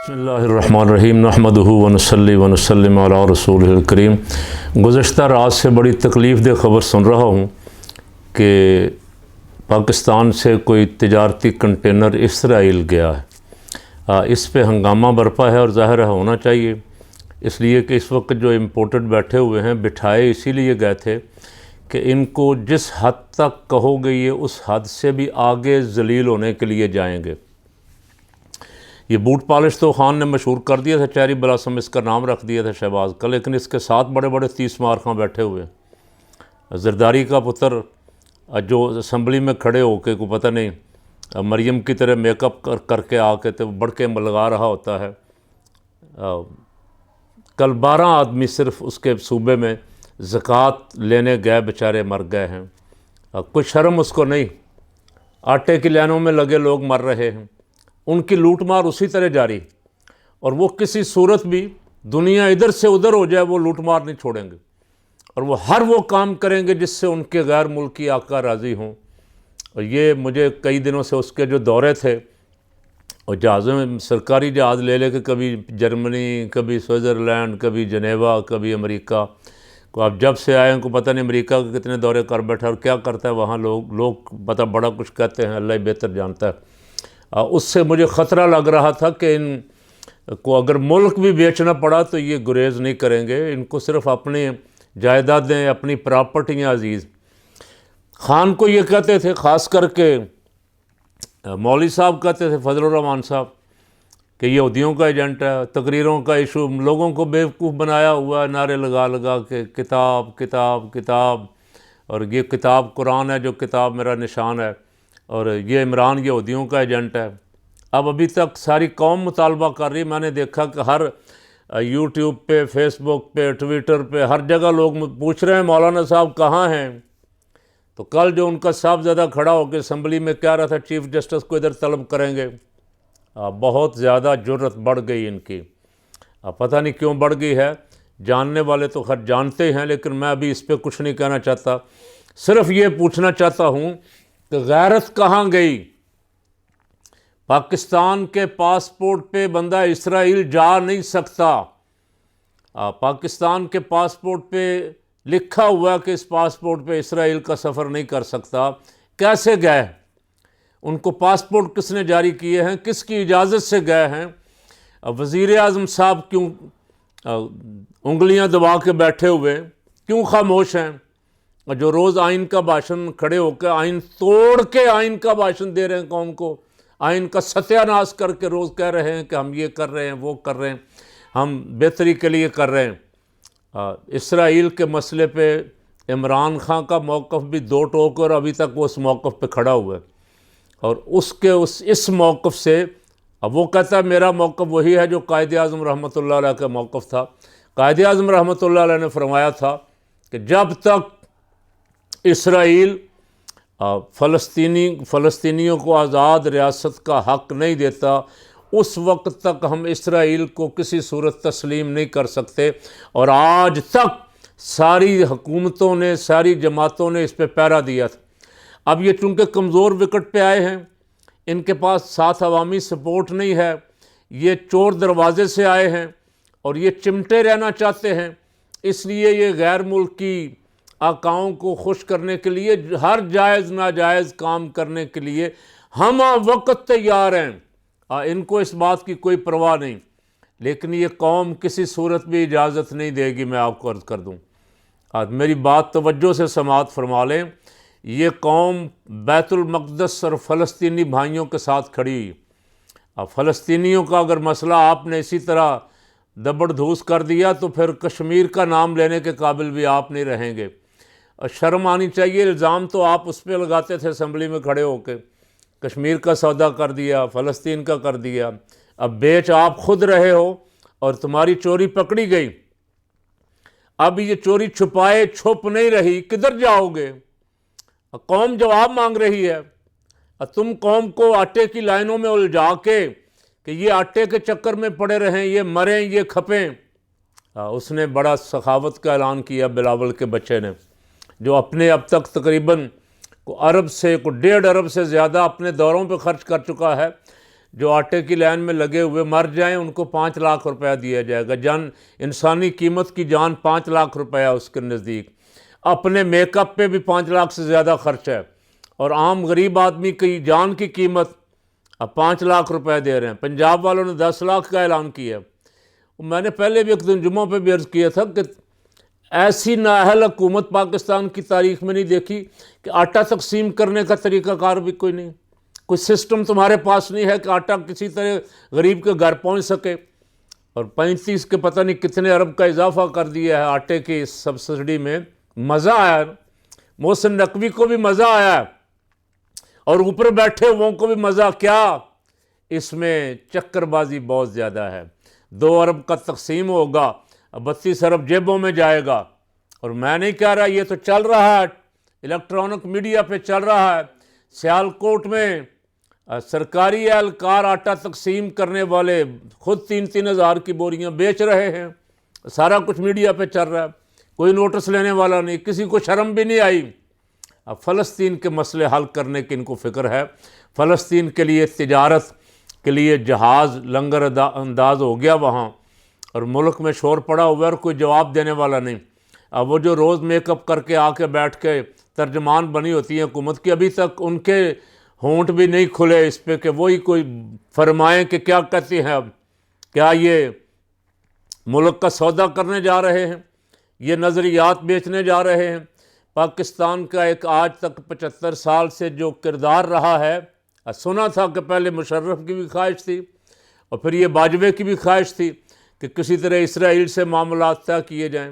بسم اللہ الرحمن الرحیم نحمدہ ونصلی ونسلم علی رسولہ الکریم۔ گزشتہ رات سے بڑی تکلیف دہ خبر سن رہا ہوں کہ پاکستان سے کوئی تجارتی کنٹینر اسرائیل گیا ہے۔ اس پہ ہنگامہ برپا ہے اور ظاہر ہونا چاہیے، اس لیے کہ اس وقت جو امپورٹڈ بیٹھے ہوئے ہیں بٹھائے اسی لیے گئے تھے کہ ان کو جس حد تک کہو گے یہ اس حد سے بھی آگے ذلیل ہونے کے لیے جائیں گے۔ یہ بوٹ پالش تو خان نے مشہور کر دیا تھا، چیری بلاسم اس کا نام رکھ دیا تھا شہباز کا، لیکن اس کے ساتھ بڑے بڑے 30 مارخاں بیٹھے ہوئے۔ زرداری کا پتر جو اسمبلی میں کھڑے ہو کے کوئی پتہ نہیں مریم کی طرح میک اپ کر کے آ کے تو بڑھ کے لگا رہا ہوتا ہے۔ کل 12 آدمی صرف اس کے صوبے میں زکوٰۃ لینے گئے، بیچارے مر گئے ہیں۔ کوئی شرم اس کو نہیں، آٹے کی لائنوں میں لگے لوگ مر رہے ہیں۔ ان کی لوٹ مار اسی طرح جاری، اور وہ کسی صورت بھی دنیا ادھر سے ادھر ہو جائے وہ لوٹ مار نہیں چھوڑیں گے، اور وہ ہر وہ کام کریں گے جس سے ان کے غیر ملکی آقا راضی ہوں۔ اور یہ مجھے کئی دنوں سے اس کے جو دورے تھے، اور جہازوں میں سرکاری جہاز لے لے کے کبھی جرمنی، کبھی سوئٹزرلینڈ، کبھی جنیوا، کبھی امریکہ کو آپ جب سے آئے ہیں کو پتہ نہیں امریکہ کے کتنے دورے کر بیٹھا اور کیا کرتا ہے وہاں۔ لوگ پتہ بڑا کچھ کہتے ہیں، اللہ ہی بہتر جانتا ہے۔ اس سے مجھے خطرہ لگ رہا تھا کہ ان کو اگر ملک بھی بیچنا پڑا تو یہ گریز نہیں کریں گے، ان کو صرف اپنی جائیدادیں، اپنی پراپرٹیاں عزیز۔ خان کو یہ کہتے تھے، خاص کر کے مولوی صاحب کہتے تھے، فضل الرحمان صاحب، کہ یہ یہودیوں کا ایجنٹ ہے، تقریروں کا ایشو، لوگوں کو بیوقوف بنایا ہوا ہے نعرے لگا لگا کے کتاب کتاب کتاب، اور یہ کتاب قرآن ہے جو کتاب میرا نشان ہے، اور یہ عمران یہودیوں کا ایجنٹ ہے۔ ابھی تک ساری قوم مطالبہ کر رہی، میں نے دیکھا کہ ہر یوٹیوب پہ، فیس بک پہ، ٹویٹر پہ، ہر جگہ لوگ پوچھ رہے ہیں مولانا صاحب کہاں ہیں۔ تو کل جو ان کا صاحبزادہ کھڑا ہو کے اسمبلی میں کہہ رہا تھا چیف جسٹس کو ادھر طلب کریں گے، بہت زیادہ جرت بڑھ گئی ان کی۔ پتہ نہیں کیوں بڑھ گئی ہے، جاننے والے تو خیر جانتے ہیں، لیکن میں ابھی اس پہ کچھ نہیں کہنا چاہتا، صرف یہ پوچھنا چاہتا ہوں کہ غیرت کہاں گئی؟ پاکستان کے پاسپورٹ پہ بندہ اسرائیل جا نہیں سکتا۔ پاکستان کے پاسپورٹ پہ لکھا ہوا کہ اس پاسپورٹ پہ اسرائیل کا سفر نہیں کر سکتا۔ کیسے گئے؟ ان کو پاسپورٹ کس نے جاری کیے ہیں؟ کس کی اجازت سے گئے ہیں؟ وزیر اعظم صاحب کیوں انگلیاں دبا کے بیٹھے ہوئے، کیوں خاموش ہیں؟ جو روز آئین کا بھاشن کھڑے ہو کے آئین توڑ کے آئین کا بھاشن دے رہے ہیں قوم کو، آئین کا ستیہ ناش کر کے روز کہہ رہے ہیں کہ ہم یہ کر رہے ہیں، وہ کر رہے ہیں، ہم بہتری کے لیے کر رہے ہیں۔ اسرائیل کے مسئلے پہ عمران خان کا موقف بھی دو ٹوک، اور ابھی تک وہ اس موقف پہ کھڑا ہوا ہے، اور اس موقف سے اب وہ کہتا ہے میرا موقف وہی ہے جو قائد اعظم رحمۃ اللہ علیہ کا موقف تھا۔ قائد اعظم رحمۃ اللہ علیہ نے فرمایا تھا کہ جب تک اسرائیل فلسطینیوں کو آزاد ریاست کا حق نہیں دیتا اس وقت تک ہم اسرائیل کو کسی صورت تسلیم نہیں کر سکتے، اور آج تک ساری حکومتوں نے، ساری جماعتوں نے اس پہ پہرا دیا تھا۔ اب یہ چونکہ کمزور وکٹ پہ آئے ہیں، ان کے پاس ساتھ عوامی سپورٹ نہیں ہے، یہ چور دروازے سے آئے ہیں اور یہ چمٹے رہنا چاہتے ہیں، اس لیے یہ غیر ملکی آقاؤں کو خوش کرنے کے لیے ہر جائز ناجائز کام کرنے کے لیے ہم وقت تیار ہیں۔ ان کو اس بات کی کوئی پرواہ نہیں، لیکن یہ قوم کسی صورت بھی اجازت نہیں دے گی۔ میں آپ کو عرض کر دوں، میری بات توجہ سے سماعت فرما لیں، یہ قوم بیت المقدس اور فلسطینی بھائیوں کے ساتھ کھڑی ہوئی۔ فلسطینیوں کا اگر مسئلہ آپ نے اسی طرح دبڑ دھوس کر دیا تو پھر کشمیر کا نام لینے کے قابل بھی آپ نہیں رہیں گے۔ شرم آنی چاہیے، الزام تو آپ اس پہ لگاتے تھے اسمبلی میں کھڑے ہو کے، کشمیر کا سودا کر دیا، فلسطین کا کر دیا، اب بیچ آپ خود رہے ہو اور تمہاری چوری پکڑی گئی۔ اب یہ چوری چھپائے چھپ نہیں رہی، کدھر جاؤ گے؟ قوم جواب مانگ رہی ہے۔ تم قوم کو آٹے کی لائنوں میں الجھا کے کہ یہ آٹے کے چکر میں پڑے رہیں، یہ مریں، یہ کھپیں۔ اس نے بڑا سخاوت کا اعلان کیا، بلاول کے بچے نے، جو اپنے اب تک تقریباً ارب سے 1.5 ارب سے زیادہ اپنے دوروں پہ خرچ کر چکا ہے، جو آٹے کی لائن میں لگے ہوئے مر جائیں ان کو 5 لاکھ روپیہ دیا جائے گا. انسانی قیمت کی جان 5 لاکھ روپیہ اس کے نزدیک. اپنے میک اپ پہ بھی 5 لاکھ سے زیادہ خرچ ہے، اور عام غریب آدمی کی جان کی قیمت اب 5 لاکھ روپے دے رہے ہیں. پنجاب والوں نے 10 لاکھ کا اعلان کیا. میں نے پہلے بھی ایک دن جمعہ پہ بھی عرض کیا تھا کہ ایسی نااہل حکومت پاکستان کی تاریخ میں نہیں دیکھی کہ آٹا تقسیم کرنے کا طریقہ کار بھی کوئی نہیں، کوئی سسٹم تمہارے پاس نہیں ہے کہ آٹا کسی طرح غریب کے گھر پہنچ سکے. اور 35 کے پتہ نہیں کتنے ارب کا اضافہ کر دیا ہے آٹے کی سبسڈی میں. مزہ آیا، محسن نقوی کو بھی مزہ آیا، اور اوپر بیٹھے ہوں کو بھی مزہ. کیا اس میں چکر بازی بہت زیادہ ہے. 2 ارب کا تقسیم ہوگا، 32 ارب جیبوں میں جائے گا. اور میں نہیں کہہ رہا، یہ تو چل رہا ہے، الیکٹرانک میڈیا پہ چل رہا ہے. سیالکوٹ میں سرکاری اہلکار آٹا تقسیم کرنے والے خود 3-3 ہزار کی بوریاں بیچ رہے ہیں. سارا کچھ میڈیا پہ چل رہا ہے، کوئی نوٹس لینے والا نہیں، کسی کو شرم بھی نہیں آئی. اب فلسطین کے مسئلے حل کرنے کی ان کو فکر ہے. فلسطین کے لیے تجارت کے لیے جہاز لنگر انداز ہو گیا وہاں، اور ملک میں شور پڑا ہوا ہے اور کوئی جواب دینے والا نہیں. اب وہ جو روز میک اپ کر کے آ کے بیٹھ کے ترجمان بنی ہوتی ہیں حکومت کی، ابھی تک ان کے ہونٹ بھی نہیں کھلے اس پہ کہ وہی کوئی فرمائیں کہ کیا کہتی ہیں. اب کیا یہ ملک کا سودا کرنے جا رہے ہیں، یہ نظریات بیچنے جا رہے ہیں؟ پاکستان کا ایک آج تک 75 سال سے جو کردار رہا ہے، سنا تھا کہ پہلے مشرف کی بھی خواہش تھی اور پھر یہ باجوے کی بھی خواہش تھی کہ کسی طرح اسرائیل سے معاملات طے کیے جائیں.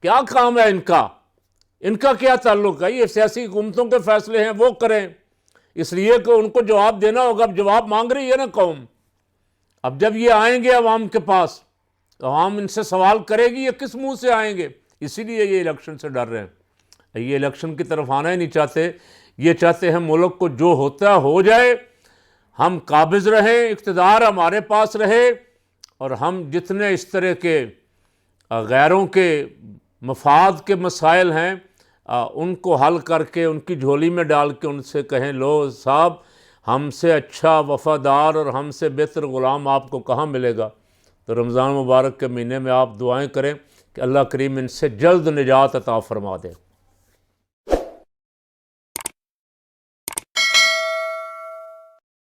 کیا کام ہے ان کا کیا تعلق ہے؟ یہ سیاسی حکومتوں کے فیصلے ہیں، وہ کریں. اس لیے کہ ان کو جواب دینا ہوگا. اب جواب مانگ رہی ہے نا قوم. اب جب یہ آئیں گے عوام کے پاس، عوام ان سے سوال کرے گی، یہ کس منہ سے آئیں گے؟ اسی لیے یہ الیکشن سے ڈر رہے ہیں. یہ الیکشن کی طرف آنا ہی نہیں چاہتے. یہ چاہتے ہیں ملک کو جو ہوتا ہے ہو جائے، ہم قابض رہیں، اقتدار ہمارے پاس رہے، اور ہم جتنے اس طرح کے غیروں کے مفاد کے مسائل ہیں ان کو حل کر کے ان کی جھولی میں ڈال کے ان سے کہیں لو صاحب ہم سے اچھا وفادار اور ہم سے بہتر غلام آپ کو کہاں ملے گا. تو رمضان مبارک کے مہینے میں آپ دعائیں کریں کہ اللہ کریم ان سے جلد نجات عطا فرما دے.